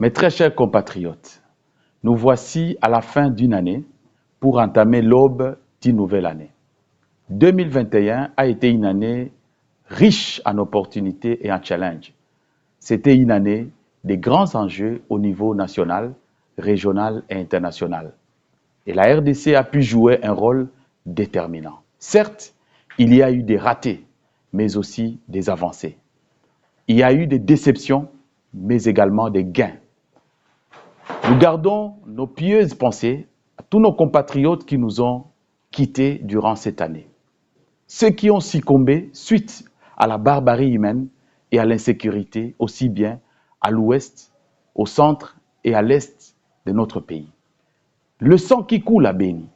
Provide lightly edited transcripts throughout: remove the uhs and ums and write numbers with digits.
Mes très chers compatriotes, nous voici à la fin d'une année pour entamer l'aube d'une nouvelle année. 2021 a été une année riche en opportunités et en challenges. C'était une année des grands enjeux au niveau national, régional et international. Et la RDC a pu jouer un rôle déterminant. Certes, il y a eu des ratés, mais aussi des avancées. Il y a eu des déceptions, mais également des gains. Nous gardons nos pieuses pensées à tous nos compatriotes qui nous ont quittés durant cette année. Ceux qui ont succombé suite à la barbarie humaine et à l'insécurité, aussi bien à l'ouest, au centre et à l'est de notre pays. Le sang qui coule à Béni,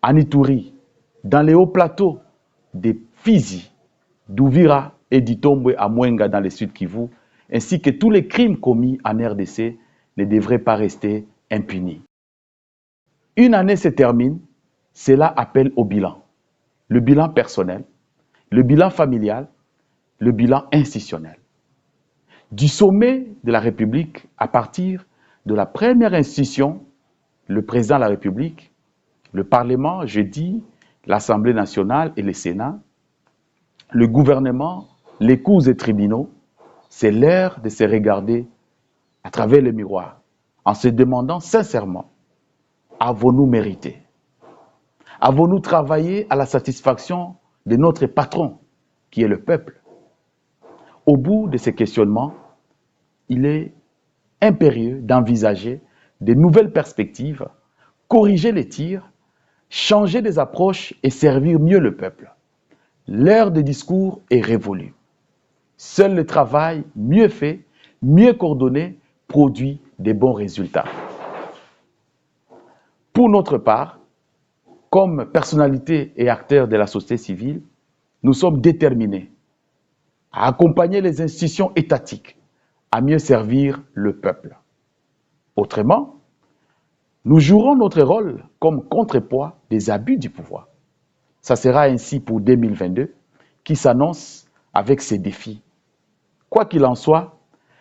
à Ituri, dans les hauts plateaux des Fizi, d'Ouvira et d'Itombwe à Mwenga dans le sud Kivu, ainsi que tous les crimes commis en RDC ne devraient pas rester impunis. Une année se termine, cela appelle au bilan. Le bilan personnel, le bilan familial, le bilan institutionnel. Du sommet de la République, à partir de la première institution, le président de la République, le Parlement, je dis, l'Assemblée nationale et le Sénat, le gouvernement, les cours et tribunaux, c'est l'heure de se regarder à travers le miroir en se demandant sincèrement, avons-nous mérité? Avons-nous travaillé à la satisfaction de notre patron, qui est le peuple? Au bout de ces questionnements, il est impérieux d'envisager de nouvelles perspectives, corriger les tirs, changer des approches et servir mieux le peuple. L'heure des discours est révolue. Seul le travail mieux fait, mieux coordonné, produit des bons résultats. Pour notre part, comme personnalité et acteurs de la société civile, nous sommes déterminés à accompagner les institutions étatiques à mieux servir le peuple. Autrement, nous jouerons notre rôle comme contrepoids des abus du pouvoir. Ça sera ainsi pour 2022 qui s'annonce avec ses défis. Quoi qu'il en soit,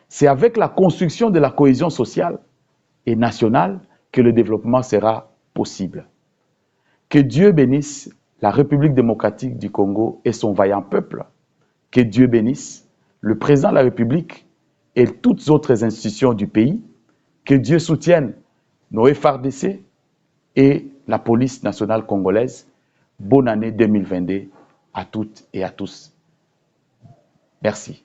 c'est avec la construction de la cohésion sociale et nationale que le développement sera possible. Que Dieu bénisse la République démocratique du Congo et son vaillant peuple. Que Dieu bénisse le président de la République et toutes autres institutions du pays. Que Dieu soutienne nos FARDC et la police nationale congolaise. Bonne année 2022 à toutes et à tous. Merci.